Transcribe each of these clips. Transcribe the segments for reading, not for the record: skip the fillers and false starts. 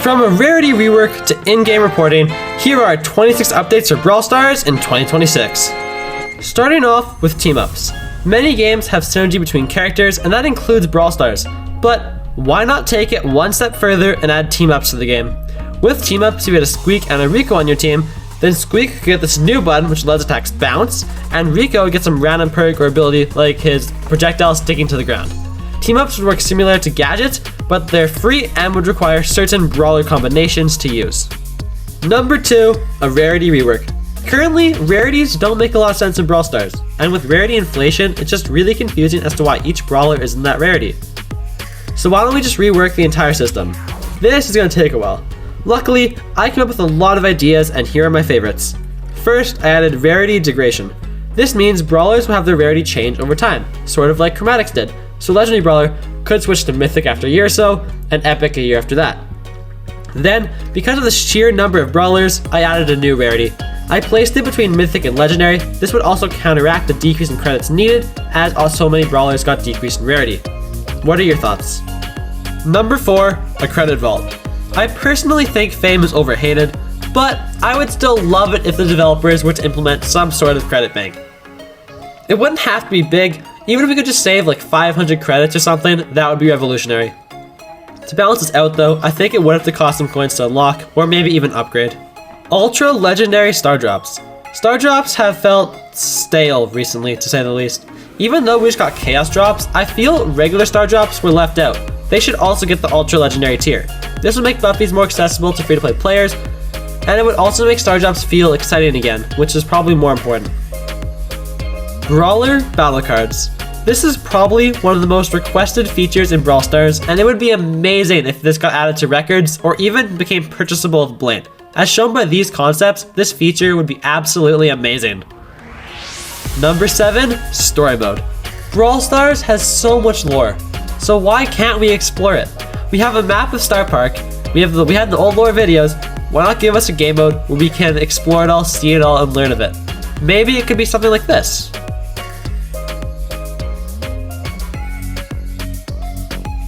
From a Rarity rework to in-game reporting, here are 26 updates for Brawl Stars in 2026. Starting off with team-ups. Many games have synergy between characters, and that includes Brawl Stars, but why not take it one step further and add team-ups to the game? With team-ups, you get a Squeak and a Rico on your team, then Squeak could get this new button which lets attacks bounce, and Rico gets some random perk or ability like his projectile sticking to the ground. Team-ups would work similar to gadgets, but they're free and would require certain brawler combinations to use. Number 2, a Rarity rework. Currently, rarities don't make a lot of sense in Brawl Stars, and with rarity inflation, it's just really confusing as to why each brawler is in that rarity. So why don't we just rework the entire system? This is going to take a while. Luckily, I came up with a lot of ideas, and here are my favorites. First, I added rarity degradation. This means brawlers will have their rarity change over time, sort of like chromatics did. So legendary brawler could switch to mythic after a year or so, and epic a year after that. Then, because of the sheer number of brawlers, I added a new rarity. I placed it between mythic and legendary. This would also counteract the decrease in credits needed, as so many brawlers got decreased in rarity. What are your thoughts? Number 4, a credit vault. I personally think fame is overhated, but I would still love it if the developers were to implement some sort of credit bank. It wouldn't have to be big. Even if we could just save like 500 credits or something, that would be revolutionary. To balance this out though, I think it would have to cost some coins to unlock, or maybe even upgrade. Ultra Legendary Star Drops. Star Drops have felt stale recently, to say the least. Even though we just got Chaos Drops, I feel regular Star Drops were left out. They should also get the Ultra Legendary tier. This would make Buffys more accessible to free-to-play players, and it would also make Star Drops feel exciting again, which is probably more important. Brawler Battle Cards. This is probably one of the most requested features in Brawl Stars, and it would be amazing if this got added to records or even became purchasable with Blade. As shown by these concepts, this feature would be absolutely amazing. Number 7, Story Mode. Brawl Stars has so much lore, so why can't we explore it? We have a map of Star Park, we had the old lore videos, why not give us a game mode where we can explore it all, see it all, and learn of it? Maybe it could be something like this.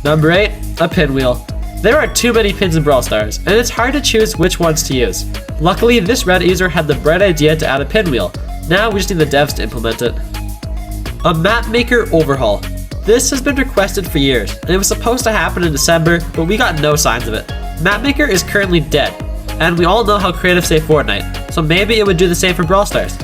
Number 8, a pinwheel. There are too many pins in Brawl Stars, and it's hard to choose which ones to use. Luckily, this Reddit user had the bright idea to add a pinwheel. Now we just need the devs to implement it. A Mapmaker overhaul. This has been requested for years, and it was supposed to happen in December, but we got no signs of it. Mapmaker is currently dead, and we all know how creatives say Fortnite, so maybe it would do the same for Brawl Stars.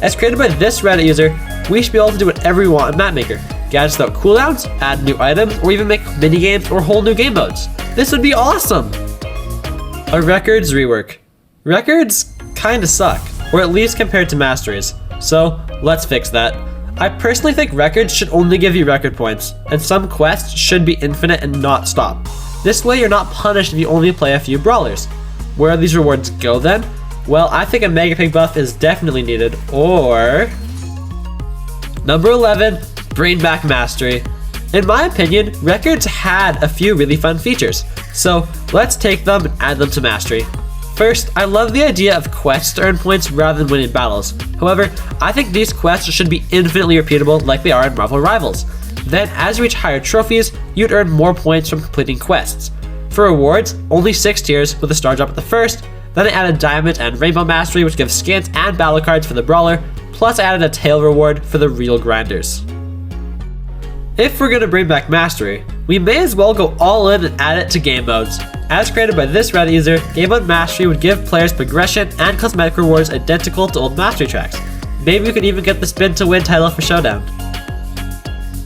As created by this Reddit user, we should be able to do whatever we want in Mapmaker. Gadgets without cooldowns, add new items, or even make minigames or whole new game modes. This would be awesome! A records rework. Records kinda suck, or at least compared to masteries. So, let's fix that. I personally think records should only give you record points, and some quests should be infinite and not stop. This way you're not punished if you only play a few brawlers. Where do these rewards go then? Well, I think a Mega Pig buff is definitely needed, or... Number 11, bring back mastery. In my opinion, records had a few really fun features, so let's take them and add them to mastery. First, I love the idea of quests to earn points rather than winning battles. However, I think these quests should be infinitely repeatable like they are in Marvel Rivals. Then, as you reach higher trophies, you'd earn more points from completing quests. For rewards, only 6 tiers with a star drop at the first, then I added Diamond and Rainbow Mastery which gives skins and battle cards for the brawler, plus I added a tail reward for the real grinders. If we're gonna bring back mastery, we may as well go all in and add it to game modes. As created by this Reddit user, game mode mastery would give players progression and cosmetic rewards identical to old mastery tracks. Maybe we could even get the spin to win title for Showdown.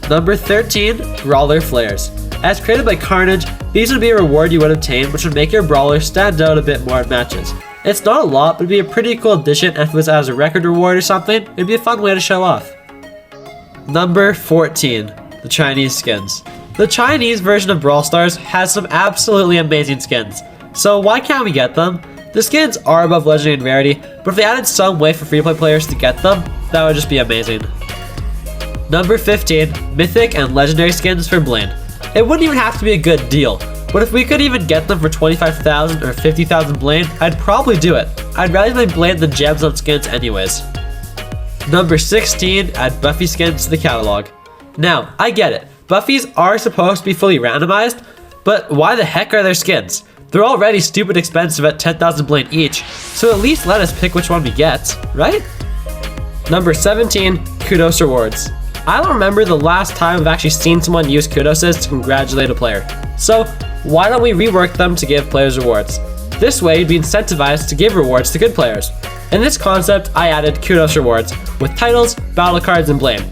Number 13, Brawler Flares. As created by Carnage, these would be a reward you would obtain which would make your brawler stand out a bit more in matches. It's not a lot, but it'd be a pretty cool addition, and if it was as a record reward or something, it'd be a fun way to show off. Number 14, the Chinese skins. The Chinese version of Brawl Stars has some absolutely amazing skins, so why can't we get them? The skins are above Legendary and Rarity, but if they added some way for free-to-play players to get them, that would just be amazing. Number 15, Mythic and Legendary skins for Blaine. It wouldn't even have to be a good deal, but if we could even get them for 25,000 or 50,000 Blaine, I'd probably do it. I'd rather than Blaine than gems on skins anyways. Number 16, add Buffy skins to the catalog. Now, I get it. Buffys are supposed to be fully randomized, but why the heck are there skins? They're already stupid expensive at 10,000 Blaine each, so at least let us pick which one we get, right? Number 17, Kudos rewards. I don't remember the last time I've actually seen someone use Kudoses to congratulate a player. So why don't we rework them to give players rewards? This way you'd be incentivized to give rewards to good players. In this concept, I added Kudos rewards with titles, battle cards, and Blaine.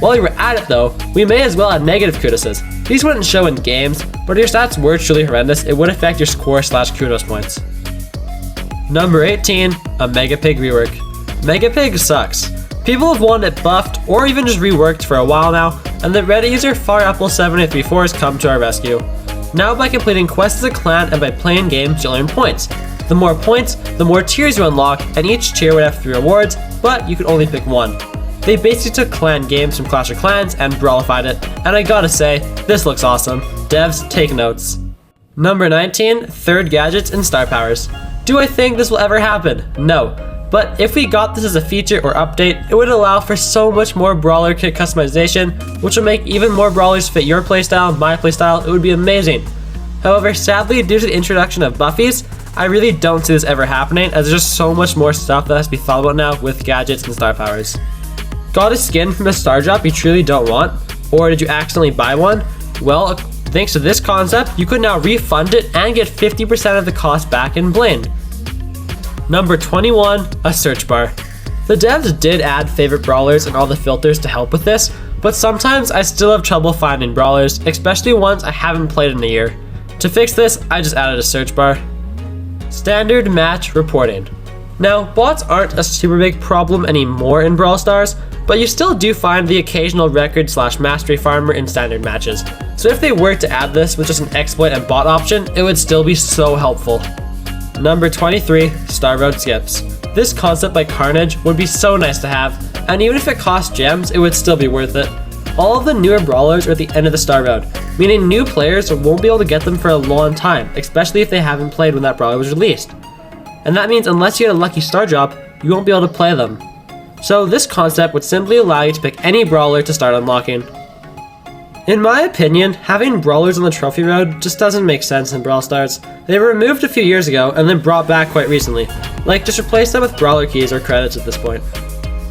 While we were at it though, we may as well add negative Kudoses. These wouldn't show in games, but if your stats were truly horrendous, it would affect your score / Kudos points. Number 18, a Mega Pig rework. Mega Pig sucks. People have wanted it buffed or even just reworked for a while now, and the Reddit user FireApple7834 has come to our rescue. Now by completing quests as a clan and by playing games, you'll earn points. The more points, the more tiers you unlock, and each tier would have 3 rewards, but you could only pick one. They basically took clan games from Clash of Clans and Brawlified it, and I gotta say, this looks awesome. Devs, take notes. Number 19, third gadgets and star powers. Do I think this will ever happen? No. But if we got this as a feature or update, it would allow for so much more brawler kit customization, which would make even more brawlers fit your playstyle, my playstyle. It would be amazing. However, sadly, due to the introduction of buffies, I really don't see this ever happening, as there's just so much more stuff that has to be thought about now with gadgets and star powers. Got a skin from a star drop you truly don't want? Or did you accidentally buy one? Well, thanks to this concept, you could now refund it and get 50% of the cost back in Blaine. Number 21, a search bar. The devs did add favorite brawlers and all the filters to help with this, but sometimes I still have trouble finding brawlers, especially ones I haven't played in a year. To fix this, I just added a search bar. Standard match reporting. Now, bots aren't a super big problem anymore in Brawl Stars, but you still do find the occasional record / mastery farmer in standard matches. So if they were to add this with just an exploit and bot option, it would still be so helpful. Number 23, Star Road skips. This concept by Carnage would be so nice to have, and even if it cost gems, it would still be worth it. All of the newer brawlers are at the end of the Star Road, meaning new players won't be able to get them for a long time, especially if they haven't played when that brawler was released. And that means unless you had a lucky star drop, you won't be able to play them. So this concept would simply allow you to pick any brawler to start unlocking. In my opinion, having brawlers on the trophy road just doesn't make sense in Brawl Stars. They were removed a few years ago and then brought back quite recently. Like, just replace them with brawler keys or credits at this point.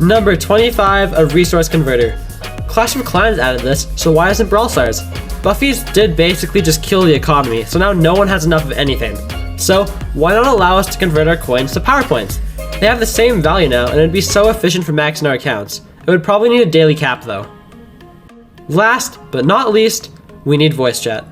Number 25, a resource converter. Clash of Clans added this, so why isn't Brawl Stars? Buffies did basically just kill the economy, so now no one has enough of anything. So why not allow us to convert our coins to power points? They have the same value now, and it'd be so efficient for maxing our accounts. It would probably need a daily cap though. Last but not least, we need voice chat.